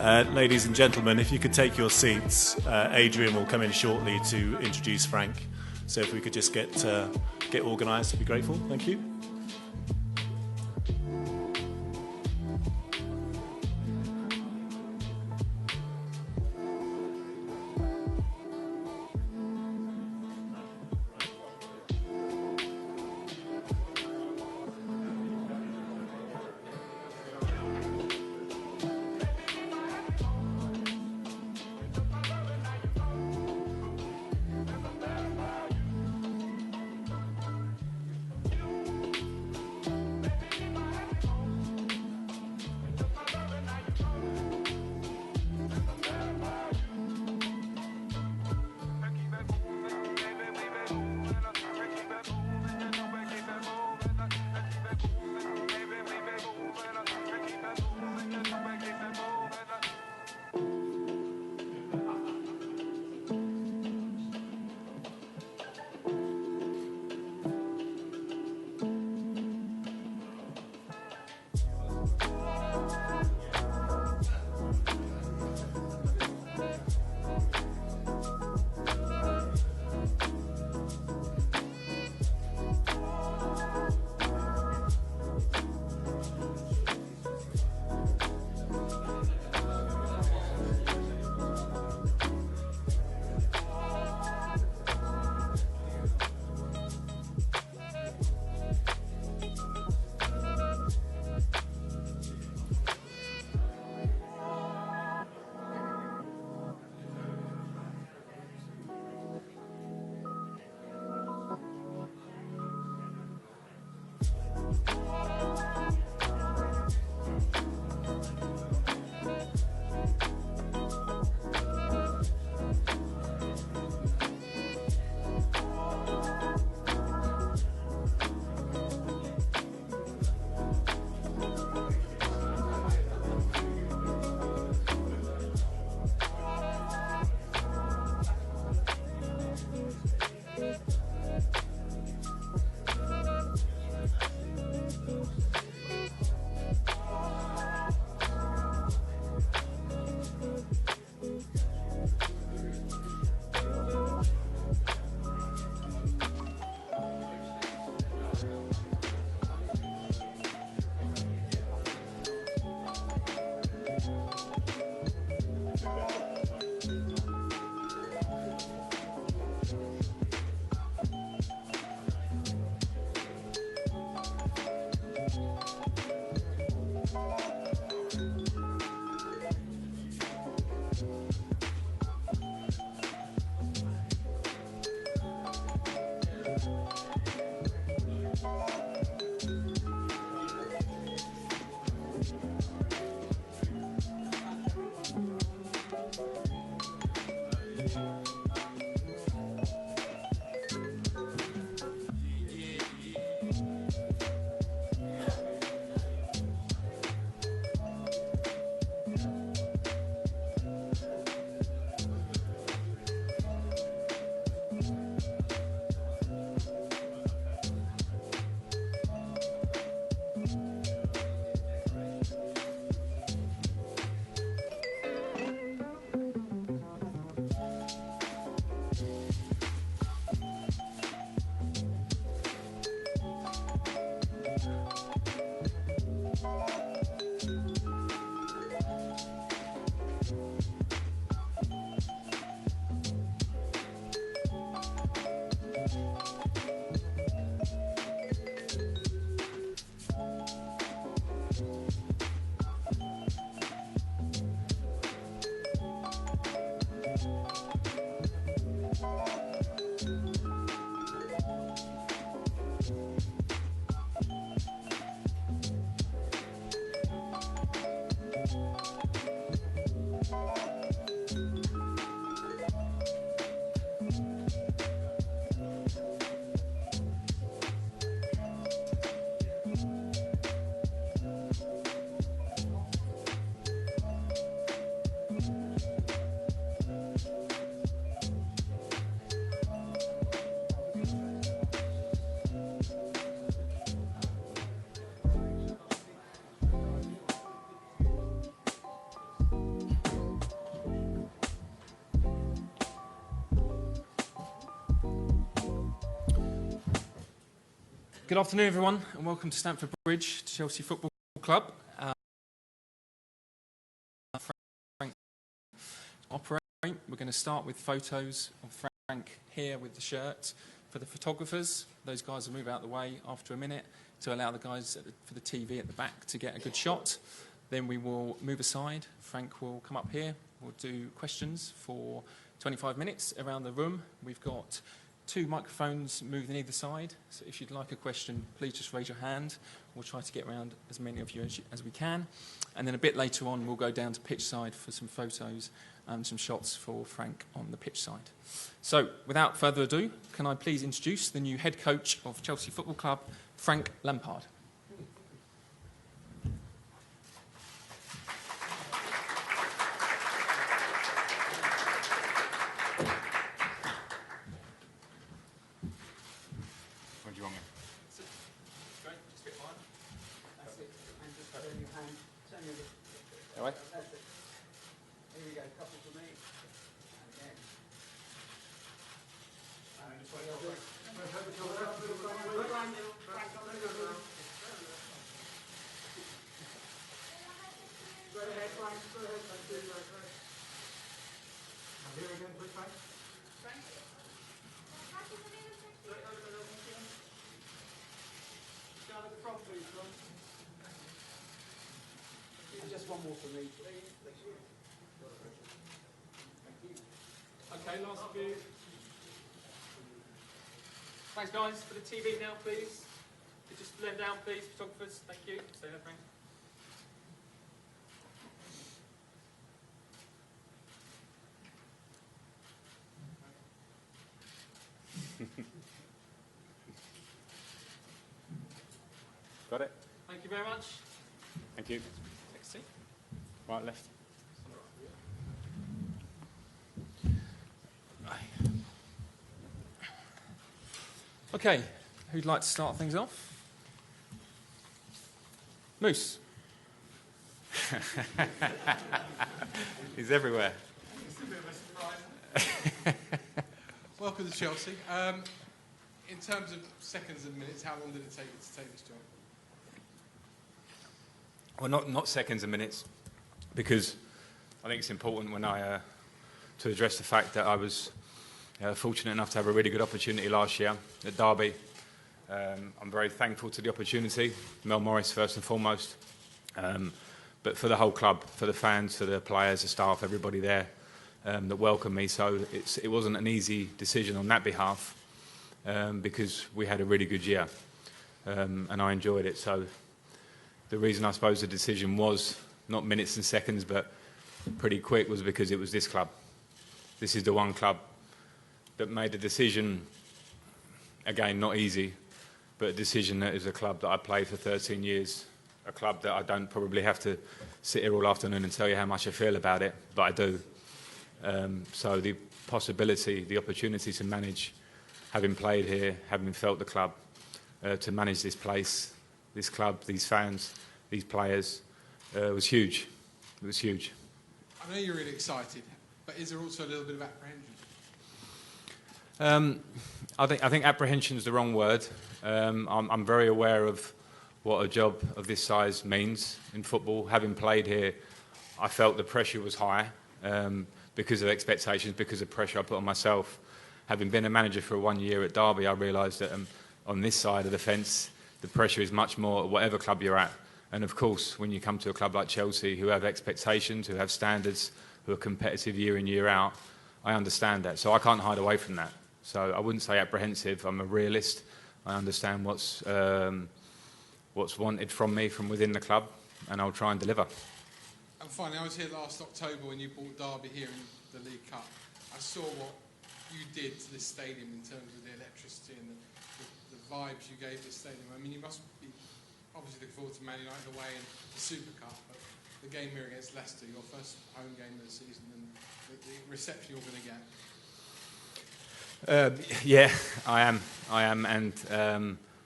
Ladies and gentlemen, if you could take your seats, Adrian will come in shortly to introduce Frank. So if we could just get organised, I'd be grateful. Thank you. Good afternoon, everyone, and welcome to Stamford Bridge, to Chelsea Football Club. Frank operate. We're going to start with photos of Frank here with the shirt. For the photographers, those guys will move out of the way after a minute to allow the guys for the TV at the back to get a good shot. Then we will move aside. Frank will come up here. We'll do questions for 25 minutes around the room. We've got 2 microphones moved on either side, so if you'd like a question, please just raise your hand. We'll try to get around as many of you as we can. And then a bit later on, we'll go down to pitch side for some photos and some shots for Frank on the pitch side. So, without further ado, can I please introduce the new head coach of Chelsea Football Club, Frank Lampard. Just one more for me, please. Okay, last few. Thanks, guys. For the TV now, please. Just let down, please, photographers. Thank you. Stay there, Frank. Got it? Thank you very much. Thank you. Take a seat. Right, left. Okay, who'd like to start things off? Moose. He's everywhere. Welcome to Chelsea. In terms of seconds and minutes, how long did it take you to take this job? Well, not seconds and minutes, because I think it's important when to address the fact that I was fortunate enough to have a really good opportunity last year at Derby. I'm very thankful to the opportunity, Mel Morris first and foremost, but for the whole club, for the fans, for the players, the staff, everybody there that welcomed me. So it wasn't an easy decision on that behalf, because we had a really good year, and I enjoyed it. So the reason I suppose the decision was not minutes and seconds, but pretty quick, was because it was this club. This is the one club that made a decision, again, not easy, but a decision that is a club that I played for 13 years, a club that I don't probably have to sit here all afternoon and tell you how much I feel about it, but I do. So the possibility, the opportunity to manage, having played here, having felt the club, to manage this place, this club, these fans, these players, was huge. It was huge. I know you're really excited, but is there also a little bit of apprehension? I think apprehension is the wrong word. I'm very aware of what a job of this size means in football. Having played here, I felt the pressure was high, because of expectations, because of pressure I put on myself. Having been a manager for 1 year at Derby, I realised that on this side of the fence, the pressure is much more at whatever club you're at. And of course, when you come to a club like Chelsea, who have expectations, who have standards, who are competitive year in, year out, I understand that. So I can't hide away from that. So I wouldn't say apprehensive. I'm a realist. I understand what's wanted from me from within the club, and I'll try and deliver. And finally, I was here last October when you brought Derby here in the League Cup. I saw what you did to this stadium in terms of the electricity and the vibes you gave this stadium. I mean, you must be obviously looking forward to Man United away in the Super Cup, but the game here against Leicester, your first home game of the season, and the reception you're going to get. Yeah, I am, and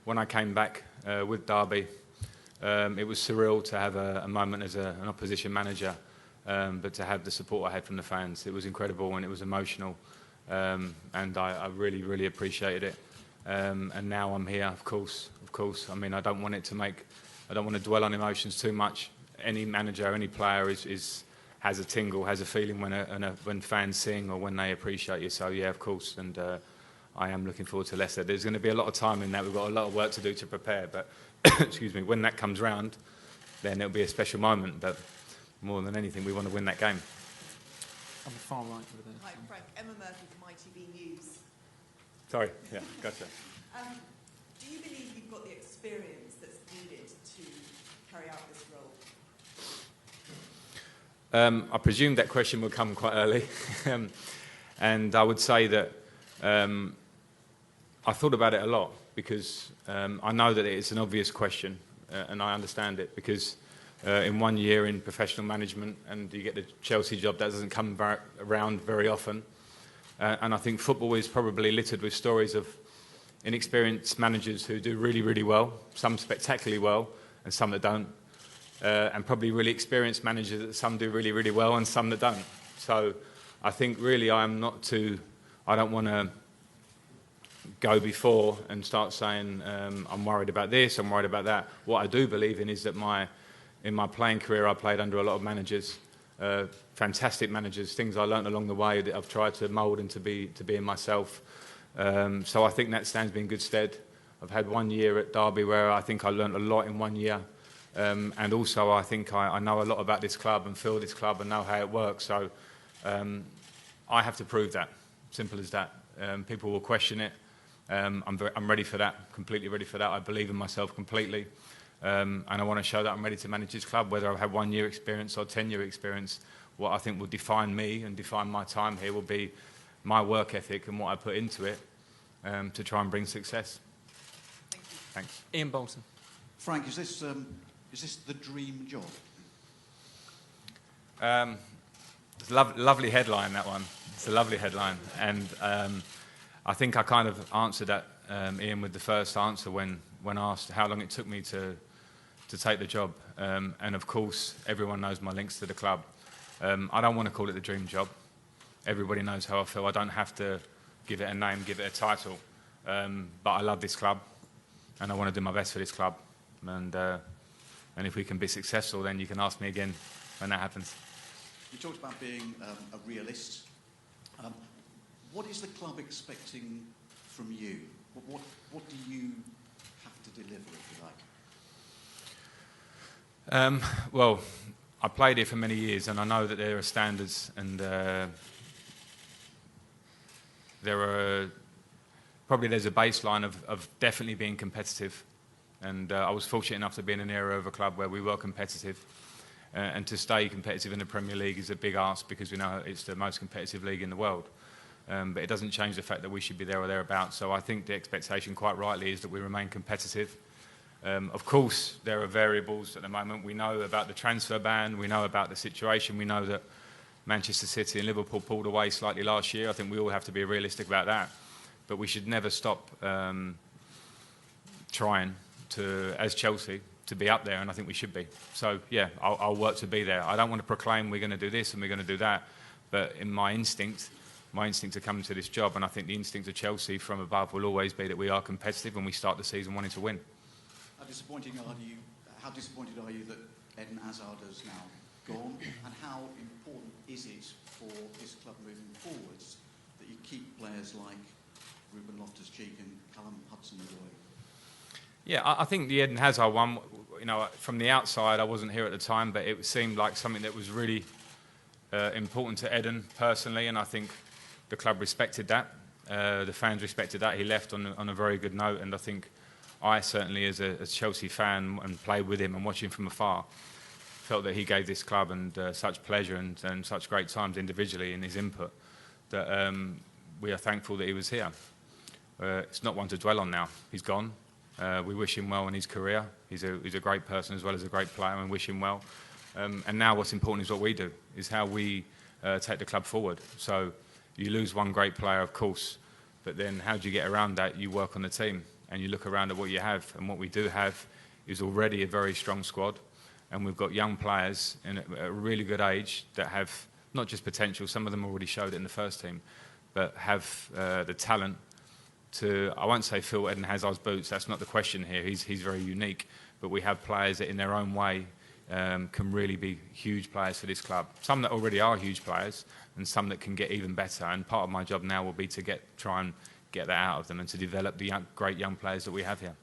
when I came back with Derby, it was surreal to have a moment as an opposition manager, but to have the support I had from the fans, it was incredible and it was emotional, and I really, really appreciated it. and now I'm here. Of course. I mean, I don't want to dwell on emotions too much. Any manager, any player has a tingle, has a feeling when fans sing or when they appreciate you. So yeah, of course, and I am looking forward to Leicester. There's going to be a lot of time in that. We've got a lot of work to do to prepare, but excuse me, when that comes round, then it'll be a special moment. But more than anything, we want to win that game. On the far right over there. Hi, Frank. Emma Murphy from ITV News. Sorry, yeah, gotcha. Do you believe you've got the experience that's needed to carry out this role? I presume that question will come quite early, and I would say that I thought about it a lot because I know that it's an obvious question, and I understand it because in 1 year in professional management and you get the Chelsea job, that doesn't come around very often. And I think football is probably littered with stories of inexperienced managers who do really, really well, some spectacularly well, and some that don't. And probably really experienced managers that some do really, really well and some that don't. So I think really I don't want to go before and start saying I'm worried about this, I'm worried about that. What I do believe in is that in my playing career I played under a lot of managers, fantastic managers, things I learnt along the way that I've tried to mould and to be in myself. So I think that stands me in good stead. I've had 1 year at Derby where I think I learnt a lot in 1 year. And also I think I know a lot about this club and feel this club and know how it works. So I have to prove that, simple as that. People will question it. I'm ready for that, completely ready for that. I believe in myself completely. And I want to show that I'm ready to manage this club, whether I've had 1 year experience or 10-year experience. What I think will define me and define my time here will be my work ethic and what I put into it to try and bring success. Thank you. Thanks. Ian Bolton. Frank, is this the dream job? It's a lovely headline, that one. It's a lovely headline. And I think I kind of answered that, Ian, with the first answer when asked how long it took me to take the job. And of course, everyone knows my links to the club. I don't want to call it the dream job. Everybody knows how I feel. I don't have to give it a name, give it a title. But I love this club, and I want to do my best for this club. And if we can be successful, then you can ask me again when that happens. You talked about being a realist. What is the club expecting from you? What do you have to deliver, if you like? Well, I played here for many years, and I know that there are standards, and there's a baseline of definitely being competitive. And I was fortunate enough to be in an era of a club where we were competitive. And to stay competitive in the Premier League is a big ask because we know it's the most competitive league in the world. But it doesn't change the fact that we should be there or thereabouts. So I think the expectation, quite rightly, is that we remain competitive. Of course, there are variables at the moment. We know about the transfer ban. We know about the situation. We know that Manchester City and Liverpool pulled away slightly last year. I think we all have to be realistic about that. But we should never stop trying to, as Chelsea, to be up there, and I think we should be. So, yeah, I'll work to be there. I don't want to proclaim we're going to do this and we're going to do that, but in my instinct to come to this job, and I think the instinct of Chelsea from above will always be that we are competitive and we start the season wanting to win. How disappointed are you that Eden Hazard has now gone, and how important is it for this club moving forwards that you keep players like Ruben Loftus-Cheek and Callum Hudson-Odoi? Yeah, I think the Eden Hazard one, you know, from the outside, I wasn't here at the time, but it seemed like something that was really important to Eden personally, and I think the club respected that. The fans respected that. He left on a very good note, and I think I certainly, as a Chelsea fan and played with him and watching him from afar, felt that he gave this club and such pleasure and such great times individually in his input that we are thankful that he was here. It's not one to dwell on now. He's gone. We wish him well in his career. He's a great person as well as a great player, and wish him well. And now what's important is what we do, is how we take the club forward. So you lose one great player, of course, but then how do you get around that? You work on the team, and you look around at what you have. And what we do have is already a very strong squad, and we've got young players in a really good age that have not just potential, some of them already showed it in the first team, but have the talent I won't say fill Eden Hazard's boots, that's not the question here, he's very unique, but we have players that in their own way can really be huge players for this club. Some that already are huge players and some that can get even better, and part of my job now will be to try and get that out of them and to develop the great young players that we have here.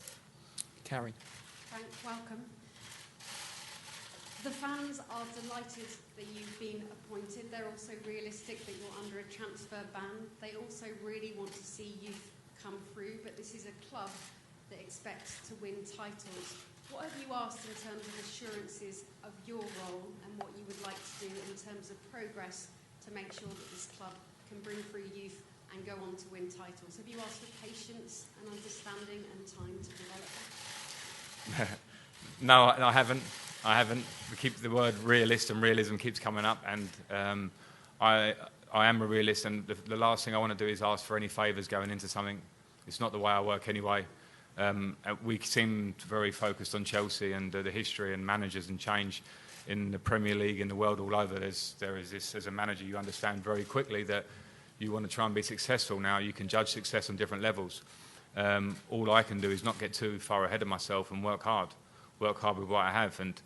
Carrie. Frank, welcome. The fans are delighted that you've been appointed. They're also realistic that you're under a transfer ban. They also really want to see youth come through, but this is a club that expects to win titles. What have you asked in terms of assurances of your role and what you would like to do in terms of progress to make sure that this club can bring through youth and go on to win titles? Have you asked for patience and understanding and time to develop that? No, I haven't. We keep the word realist, and realism keeps coming up, and I am a realist, and the last thing I want to do is ask for any favours going into something. It's not the way I work anyway. We seem very focused on Chelsea and the history and managers and change in the Premier League, in the world all over. There is this, as a manager, you understand very quickly that you want to try and be successful. Now, you can judge success on different levels. All I can do is not get too far ahead of myself and work hard with what I have. And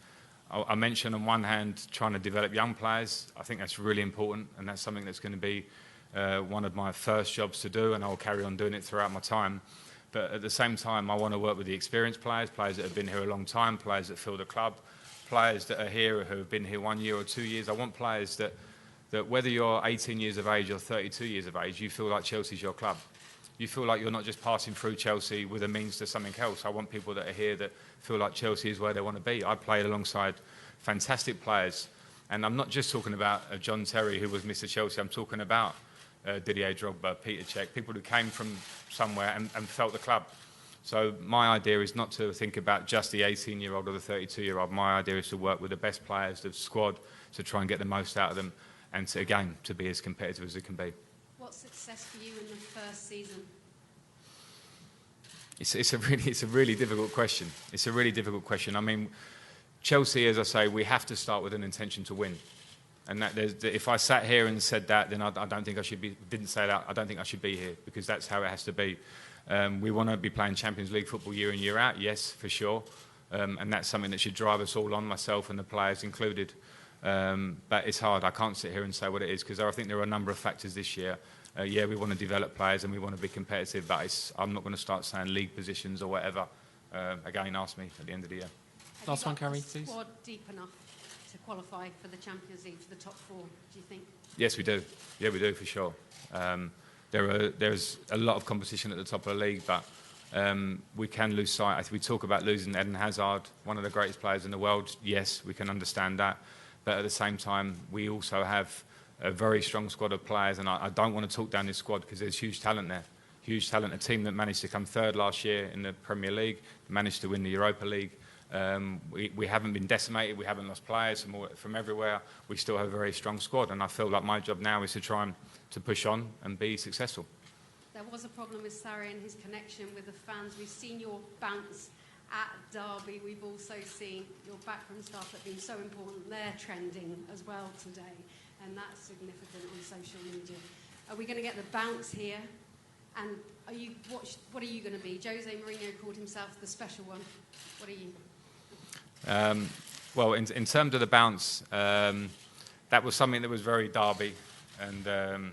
I mentioned on one hand trying to develop young players. I think that's really important, and that's something that's going to be one of my first jobs to do, and I'll carry on doing it throughout my time. But at the same time, I want to work with the experienced players that have been here a long time, players that fill the club, players that are here who have been here 1 year or 2 years. I want players that whether you're 18 years of age or 32 years of age, you feel like Chelsea's your club. You feel like you're not just passing through Chelsea with a means to something else. I want people that are here that feel like Chelsea is where they want to be. I played alongside fantastic players, and I'm not just talking about John Terry, who was Mr. Chelsea. I'm talking about Didier Drogba, Peter Cech, people who came from somewhere and felt the club. So my idea is not to think about just the 18-year-old or the 32-year-old. My idea is to work with the best players, the squad, to try and get the most out of them, and to be as competitive as it can be. What's success for you in the first season? It's a really difficult question. It's a really difficult question. I mean, Chelsea, as I say, we have to start with an intention to win. And if I sat here and said that, then I don't think I should be. Didn't say that. I don't think I should be here, because that's how it has to be. We want to be playing Champions League football year in, year out. Yes, for sure. And that's something that should drive us all on, myself and the players included. But it's hard. I can't sit here and say what it is, because I think there are a number of factors this year. Yeah, we want to develop players and we want to be competitive, but I'm not going to start saying league positions or whatever. Again, ask me at the end of the year. Last one, Carrie, please. Squad deep enough to qualify for the Champions League, for the top four, do you think? Yes, we do. Yeah, we do, for sure. There's a lot of competition at the top of the league, but we can lose sight. We talk about losing Eden Hazard, one of the greatest players in the world. Yes, we can understand that. But at the same time, we also have a very strong squad of players, and I don't want to talk down this squad, because there's huge talent there. Huge talent. A team that managed to come third last year in the Premier League, managed to win the Europa League. We haven't been decimated, we haven't lost players from everywhere. We still have a very strong squad, and I feel like my job now is to try and to push on and be successful. There was a problem with Sarri and his connection with the fans. We've seen your bounce at Derby. We've also seen your backroom staff that have been so important. They're trending as well today, and that's significant on social media. Are we going to get the bounce here? And what are you going to be? Jose Mourinho called himself the special one. What are you? Well, in terms of the bounce, that was something that was very Derby, and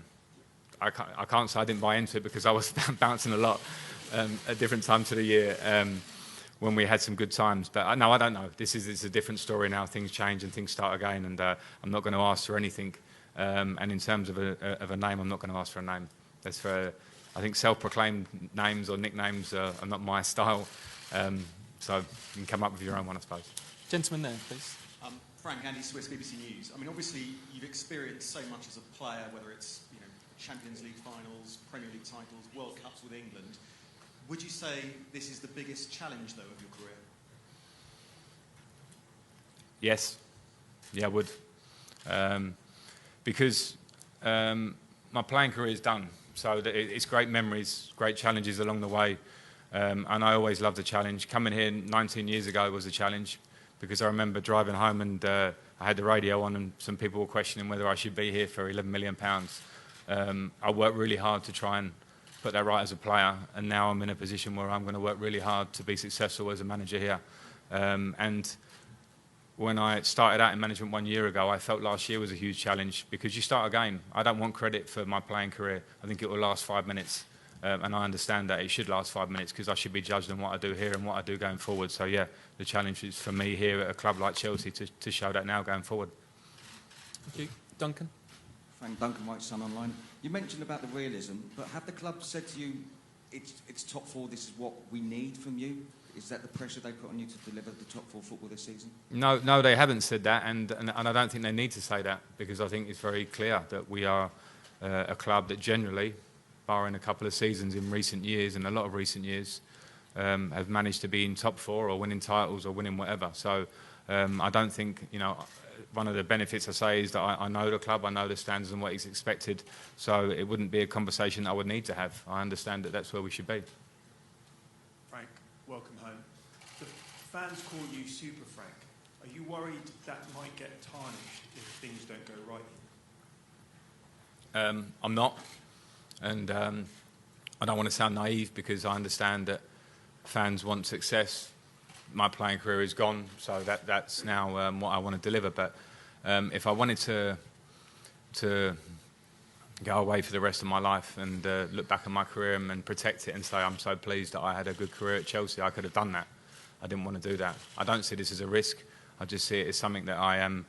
I can't say I didn't buy into it, because I was bouncing a lot at different times of the year when we had some good times. But no, I don't know. This is a different story now. Things change and things start again, and I'm not going to ask for anything. And in terms of a name, I'm not going to ask for a name. That's for, I think, self-proclaimed names or nicknames are not my style. So you can come up with your own one, I suppose. Gentleman there, please. Frank, Andy Swiss, BBC News. I mean, obviously, you've experienced so much as a player, whether it's Champions League finals, Premier League titles, World Cups with England. Would you say this is the biggest challenge, though, of your career? Yes. Yeah, I would. Because my playing career is done. So it's great memories, great challenges along the way. And I always loved the challenge. Coming here 19 years ago was a challenge, because I remember driving home and I had the radio on, and some people were questioning whether I should be here for £11 million. I worked really hard to try and put that right as a player, and now I'm in a position where I'm going to work really hard to be successful as a manager here. And when I started out in management 1 year ago, I felt last year was a huge challenge because you start again. I don't want credit for my playing career. I think it will last 5 minutes. And I understand that it should last 5 minutes because I should be judged on what I do here and what I do going forward. So yeah, the challenge is for me here at a club like Chelsea to show that now going forward. Thank you. Duncan? Frank, Duncan White, Sun Online. You mentioned about the realism, but have the club said to you, it's top four, this is what we need from you? Is that the pressure they put on you to deliver the top four football this season? No, they haven't said that, and I don't think they need to say that because I think it's very clear that we are a club that generally, barring a couple of seasons in recent years and a lot of recent years, have managed to be in top four or winning titles or winning whatever. So I don't think, one of the benefits I say is that I know the club, I know the standards and what is expected, so it wouldn't be a conversation I would need to have. I understand that that's where we should be. Frank, welcome home. The fans call you Super Frank. Are you worried that might get tarnished if things don't go right? I'm not, and I don't want to sound naive because I understand that fans want success. My playing career is gone, so that's now what I want to deliver. But if I wanted to go away for the rest of my life and look back at my career and protect it and say I'm so pleased that I had a good career at Chelsea, I could have done that. I didn't want to do that. I don't see this as a risk. I just see it as something that I am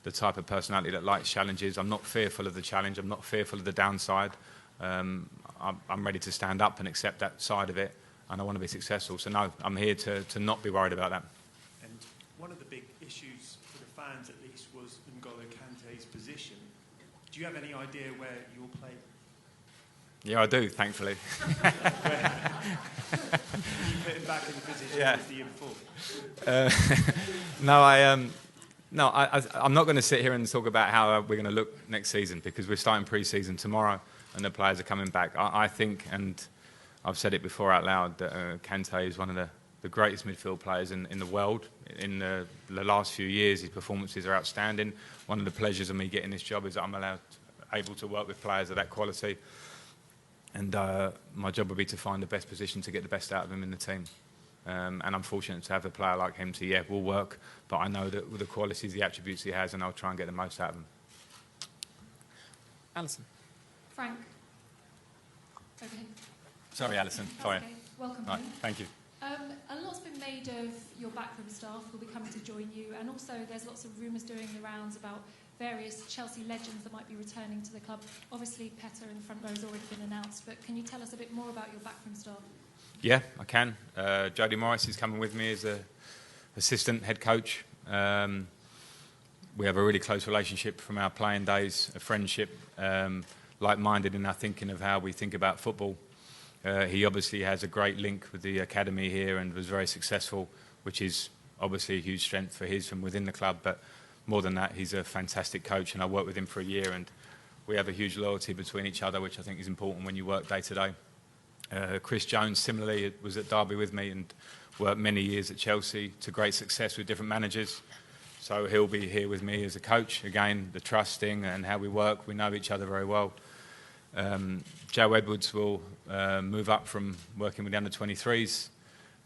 the type of personality that likes challenges. I'm not fearful of the challenge. I'm not fearful of the downside. I'm ready to stand up and accept that side of it. And I want to be successful. So no, I'm here to not be worried about that. And one of the big issues for the fans, at least, was N'Golo Kante's position. Do you have any idea where you'll play? Yeah, I do, thankfully. You put him back in the position he was the year before? I'm not going to sit here and talk about how we're going to look next season because we're starting pre-season tomorrow and the players are coming back. I think, and I've said it before out loud, that Kante is one of the greatest midfield players in the world. In the last few years, his performances are outstanding. One of the pleasures of me getting this job is that I'm able to work with players of that quality. And my job would be to find the best position to get the best out of him in the team. And I'm fortunate to have a player like him to, will work, but I know that with the qualities, the attributes he has, and I'll try and get the most out of him. Alison? Frank? Okay. Sorry, Alison. Sorry. Okay. Welcome Right. home. Thank you. A lot's been made of your backroom staff who will be coming to join you, and also there's lots of rumours doing the rounds about various Chelsea legends that might be returning to the club. Obviously, Petter in the front row has already been announced, but can you tell us a bit more about your backroom staff? Yeah, I can. Jody Morris is coming with me as an assistant head coach. We have a really close relationship from our playing days, a friendship, like-minded in our thinking of how we think about football. He obviously has a great link with the academy here and was very successful, which is obviously a huge strength for his from within the club. But more than that, he's a fantastic coach, and I worked with him for a year, and we have a huge loyalty between each other, which I think is important when you work day to day. Chris Jones, similarly, was at Derby with me and worked many years at Chelsea to great success with different managers. So he'll be here with me as a coach. Again, the trusting and how we work, we know each other very well. Joe Edwards will move up from working with the under-23s.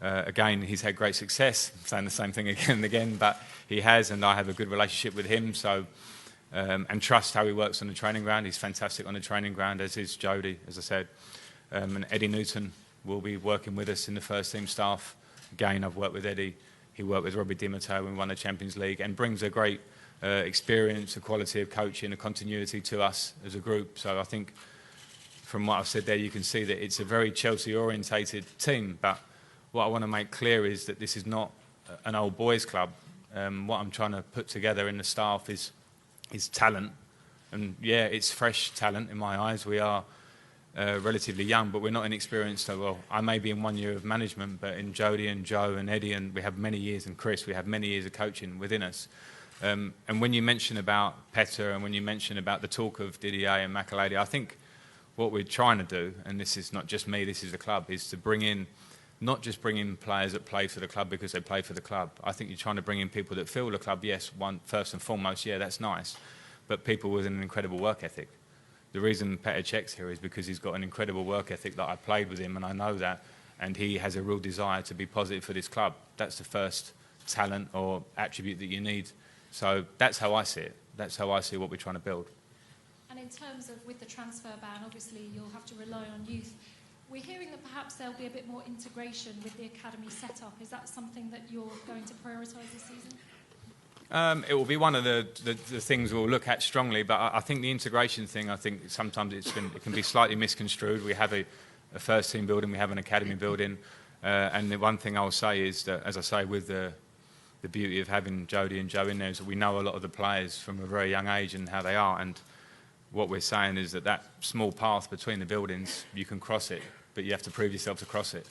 Again, he's had great success, saying the same thing again and again, but he has, and I have a good relationship with him. So, and trust how he works on the training ground. He's fantastic on the training ground, as is Jody, as I said. And Eddie Newton will be working with us in the first team staff. Again, I've worked with Eddie. He worked with Robbie Di Matteo when we won the Champions League and brings a great experience, a quality of coaching, a continuity to us as a group. So I think from what I've said there, you can see that it's a very Chelsea-orientated team. But what I want to make clear is that this is not an old boys club. What I'm trying to put together in the staff is talent. And yeah, it's fresh talent in my eyes. We are relatively young, but we're not inexperienced. So, well, I may be in 1 year of management, but in Jody and Joe and Eddie, and we have many years, and Chris, we have many years of coaching within us. And when you mention about Petter and when you mention about the talk of Didier and Makelele, I think what we're trying to do, and this is not just me, this is the club, is to bring in, not just bring in players that play for the club because they play for the club. I think you're trying to bring in people that feel the club, yes, first and foremost, yeah, that's nice, but people with an incredible work ethic. the reason Petr Cech's here is because he's got an incredible work ethic that I played with him, and I know that, and he has a real desire to be positive for this club. That's the first talent or attribute that you need. So that's how I see it. That's how I see what we're trying to build. And in terms of with the transfer ban, obviously you'll have to rely on youth. We're hearing that perhaps there'll be a bit more integration with the academy setup. Is that something that you're going to prioritise this season? It will be one of the things we'll look at strongly, but I think the integration thing, I think sometimes it can be slightly misconstrued. We have a first team building, we have an academy building, and the one thing I'll say is that, as I say, with the beauty of having Jody and Joe in there is that we know a lot of the players from a very young age and how they are, and what we're saying is that small path between the buildings, you can cross it, but you have to prove yourself to cross it.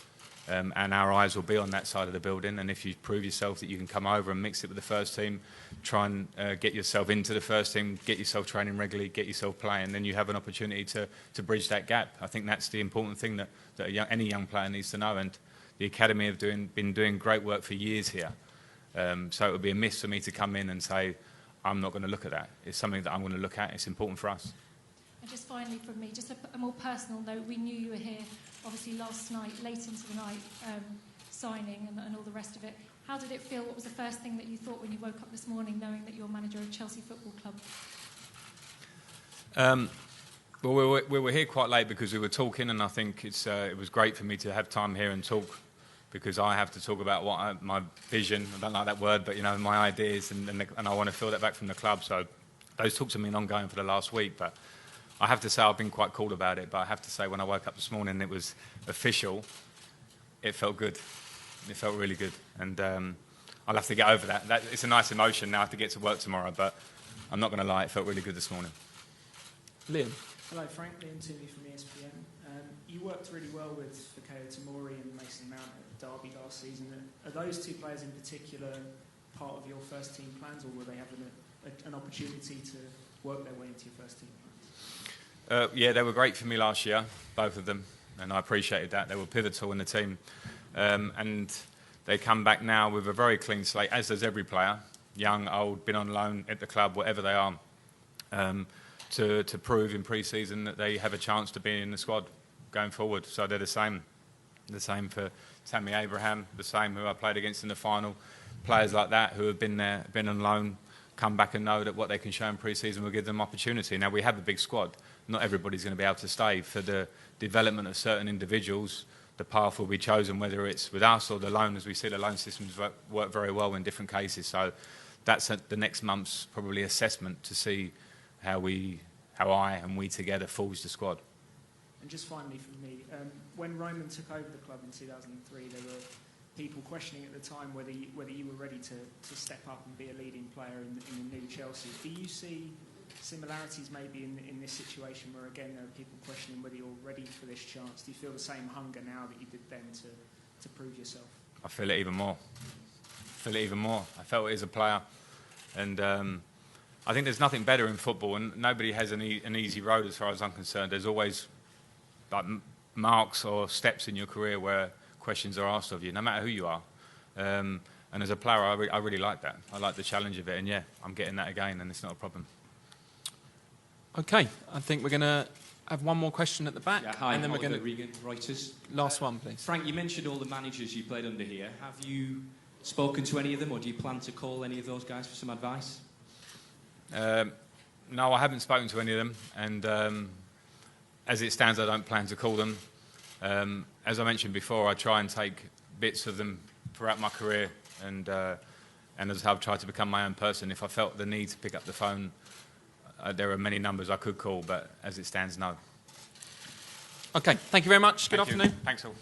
And our eyes will be on that side of the building, and if you prove yourself that you can come over and mix it with the first team, try and get yourself into the first team, get yourself training regularly, get yourself playing, then you have an opportunity to bridge that gap. I think that's the important thing that any young player needs to know, and the academy have been doing great work for years here. So it would be a miss for me to come in and say, I'm not going to look at that. It's something that I'm going to look at. It's important for us. And just finally from me, just a more personal note, we knew you were here obviously last night, late into the night, signing and all the rest of it. How did it feel? What was the first thing that you thought when you woke up this morning knowing that you're manager of Chelsea Football Club? Well, we were here quite late because we were talking, and I think it was great for me to have time here and talk, because I have to talk about my vision, I don't like that word, but my ideas, and I want to feel that back from the club. So those talks have been ongoing for the last week, but I have to say I've been quite cool about it. But I have to say when I woke up this morning it was official, it felt good. It felt really good, and I'll have to get over that. It's a nice emotion. Now I have to get to work tomorrow, but I'm not going to lie, it felt really good this morning. Liam. Hello, Frank. Liam Toomey from ESPN. You worked really well with Fikayo Tomori and Mason Mount at Derby last season. Are those two players in particular part of your first team plans, or will they have an opportunity to work their way into your first team plans? Yeah, they were great for me last year, both of them, and I appreciated that. They were pivotal in the team. And they come back now with a very clean slate, as does every player, young, old, been on loan at the club, whatever they are, to prove in pre-season that they have a chance to be in the squad going forward. So they're the same. The same for Tammy Abraham, the same who I played against in the final. Players like that who have been there, been on loan, come back and know that what they can show in pre-season will give them opportunity. Now, we have a big squad. Not everybody's going to be able to stay. For the development of certain individuals, the path will be chosen, whether it's with us or the loan. As we see, the loan systems work very well in different cases. So that's the next month's probably assessment to see how I and we together forge the squad. And just finally from me, when Roman took over the club in 2003, there were people questioning at the time whether you were ready to step up and be a leading player in the new Chelsea. Do you see similarities maybe in this situation where, again, there are people questioning whether you're ready for this chance? Do you feel the same hunger now that you did then to prove yourself? I feel it even more. I felt it as a player. And I think there's nothing better in football, and nobody has an easy road as far as I'm concerned. There's always like marks or steps in your career where questions are asked of you, no matter who you are. And as a player, I really like that. I like the challenge of it, and yeah, I'm getting that again, and it's not a problem. Okay, I think we're going to have one more question at the back. Yeah, hi, and then we're going to Regan, Reuters. Last one, please. Frank, you mentioned all the managers you played under here. Have you spoken to any of them, or do you plan to call any of those guys for some advice? No, I haven't spoken to any of them, and as it stands, I don't plan to call them. As I mentioned before, I try and take bits of them throughout my career, and as I've tried to become my own person. If I felt the need to pick up the phone, there are many numbers I could call, but as it stands, no. Okay, thank you very much. Good afternoon. Thanks all.